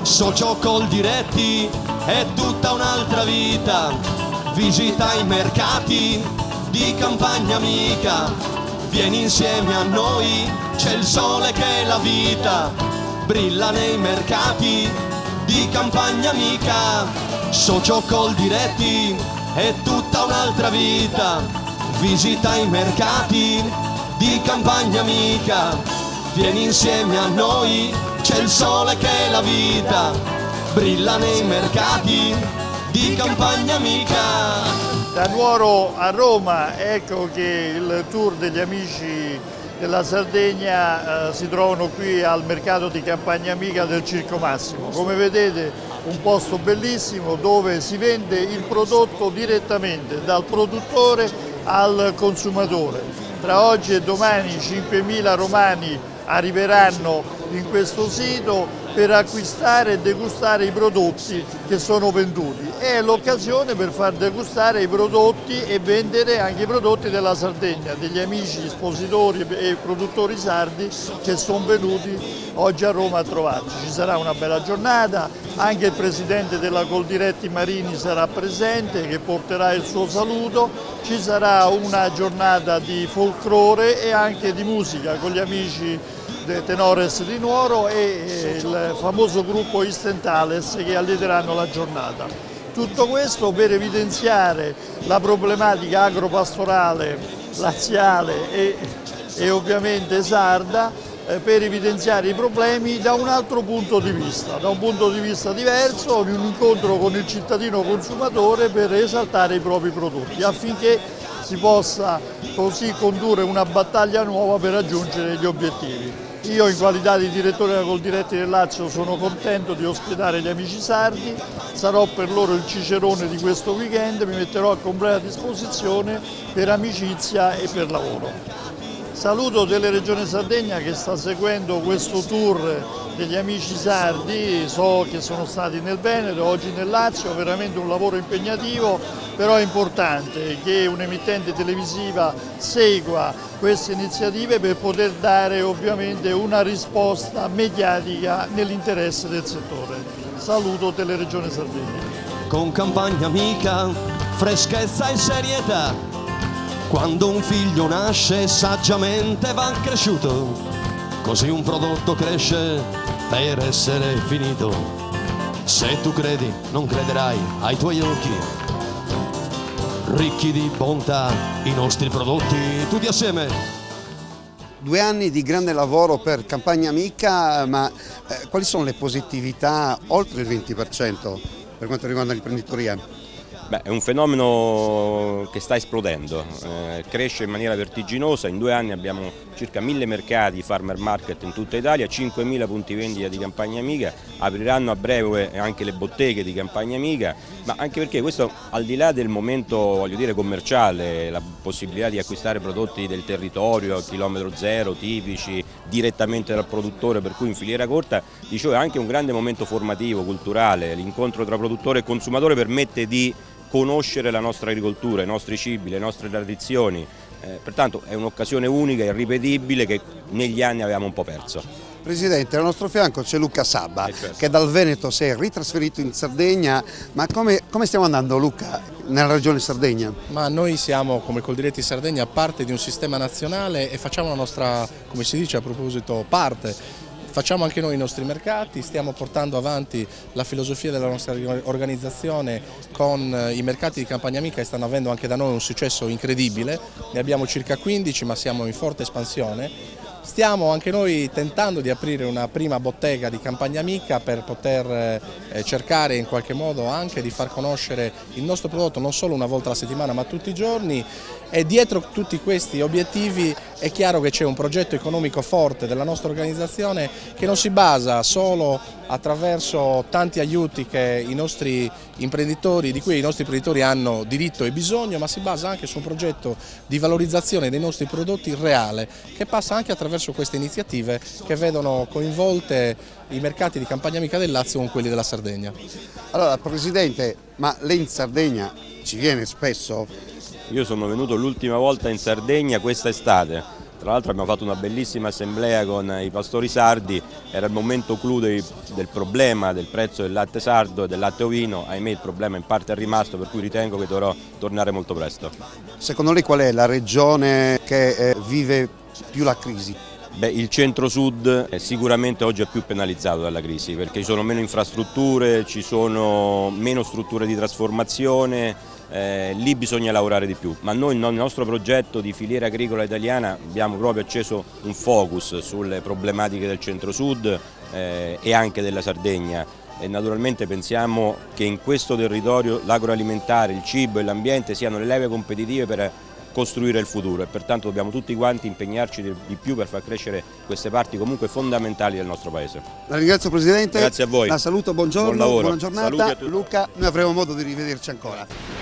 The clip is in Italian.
socio Coldiretti è tutta un'altra vita. Visita i mercati di Campagna Amica, vieni insieme a noi, c'è il sole che è la vita, brilla nei mercati di Campagna Amica. Socio Coldiretti è tutta un'altra vita, visita i mercati di Campagna Amica, vieni insieme a noi, c'è il sole che è la vita, brilla nei mercati di Campagna Amica. Da Nuoro a Roma, ecco che il tour degli amici della Sardegna si trovano qui al mercato di Campagna Amica del Circo Massimo. Come vedete, un posto bellissimo dove si vende il prodotto direttamente dal produttore al consumatore. Tra oggi e domani 5.000 romani arriveranno in questo sito per acquistare e degustare i prodotti che sono venduti. È l'occasione per far degustare i prodotti e vendere anche i prodotti della Sardegna, degli amici espositori e produttori sardi che sono venuti oggi a Roma a trovarci. Ci sarà una bella giornata, anche il presidente della Coldiretti Marini sarà presente che porterà il suo saluto, ci sarà una giornata di folklore e anche di musica con gli amici dei Tenores di Nuoro e il famoso gruppo Istentales che allieteranno la giornata. Tutto questo per evidenziare la problematica agropastorale laziale e ovviamente sarda, per evidenziare i problemi da un altro punto di vista, da un punto di vista diverso, in un incontro con il cittadino consumatore per esaltare i propri prodotti, affinché si possa così condurre una battaglia nuova per raggiungere gli obiettivi. Io in qualità di direttore della Coldiretti del Lazio sono contento di ospitare gli amici sardi, sarò per loro il cicerone di questo weekend, mi metterò a completa disposizione per amicizia e per lavoro. Saluto della Regione Sardegna che sta seguendo questo tour degli amici sardi, so che sono stati nel Veneto, oggi nel Lazio, veramente un lavoro impegnativo, però è importante che un'emittente televisiva segua queste iniziative per poter dare ovviamente una risposta mediatica nell'interesse del settore. Saluto della Regione Sardegna. Con Campagna Amica, freschezza e serietà. Quando un figlio nasce saggiamente va cresciuto, così un prodotto cresce per essere finito. Se tu credi, non crederai ai tuoi occhi, ricchi di bontà i nostri prodotti, tutti assieme. 2 anni di grande lavoro per Campagna Amica, ma quali sono le positività oltre il 20% per quanto riguarda l'imprenditoria? Beh, è un fenomeno che sta esplodendo, cresce in maniera vertiginosa. In 2 anni abbiamo circa 1000 mercati, farmer market in tutta Italia, 5.000 punti vendita di Campagna Amica, apriranno a breve anche le botteghe di Campagna Amica, ma anche perché questo, al di là del momento, voglio dire, commerciale, la possibilità di acquistare prodotti del territorio a chilometro zero, tipici, direttamente dal produttore, per cui in filiera corta, dicevo, è anche un grande momento formativo, culturale. L'incontro tra produttore e consumatore permette di conoscere la nostra agricoltura, i nostri cibi, le nostre tradizioni, pertanto è un'occasione unica e irripetibile che negli anni avevamo un po' perso. Presidente, al nostro fianco c'è Luca Sabba, che dal Veneto si è ritrasferito in Sardegna, ma come stiamo andando, Luca, nella regione Sardegna? Ma noi siamo, come Coldiretti Sardegna, parte di un sistema nazionale e facciamo la nostra, come si dice a proposito, parte. Facciamo anche noi i nostri mercati, stiamo portando avanti la filosofia della nostra organizzazione con i mercati di Campagna Amica che stanno avendo anche da noi un successo incredibile, ne abbiamo circa 15 ma siamo in forte espansione. Stiamo anche noi tentando di aprire una prima bottega di Campagna Amica per poter cercare in qualche modo anche di far conoscere il nostro prodotto non solo una volta alla settimana ma tutti i giorni, e dietro tutti questi obiettivi è chiaro che c'è un progetto economico forte della nostra organizzazione che non si basa solo attraverso tanti aiuti che i nostri imprenditori, di cui i nostri imprenditori hanno diritto e bisogno, ma si basa anche su un progetto di valorizzazione dei nostri prodotti reale che passa anche attraverso queste iniziative che vedono coinvolte i mercati di Campagna Amica del Lazio con quelli della Sardegna. Allora, Presidente, ma lei in Sardegna ci viene spesso? Io sono venuto l'ultima volta in Sardegna questa estate, Tra l'altro abbiamo fatto una bellissima assemblea con i pastori sardi, era il momento clou del problema del prezzo del latte sardo e del latte ovino, ahimè il problema in parte è rimasto, per cui ritengo che dovrò tornare molto presto. Secondo lei qual è la regione che vive più la crisi? Beh, il centro-sud sicuramente oggi è più penalizzato dalla crisi perché ci sono meno infrastrutture, ci sono meno strutture di trasformazione, lì bisogna lavorare di più, ma noi nel nostro progetto di filiera agricola italiana abbiamo proprio acceso un focus sulle problematiche del centro-sud e anche della Sardegna e naturalmente pensiamo che in questo territorio l'agroalimentare, il cibo e l'ambiente siano le leve competitive per costruire il futuro e pertanto dobbiamo tutti quanti impegnarci di più per far crescere queste parti comunque fondamentali del nostro Paese. La ringrazio Presidente, grazie a voi. la saluto, buongiorno, buon lavoro. Buona giornata. Luca, noi avremo modo di rivederci ancora.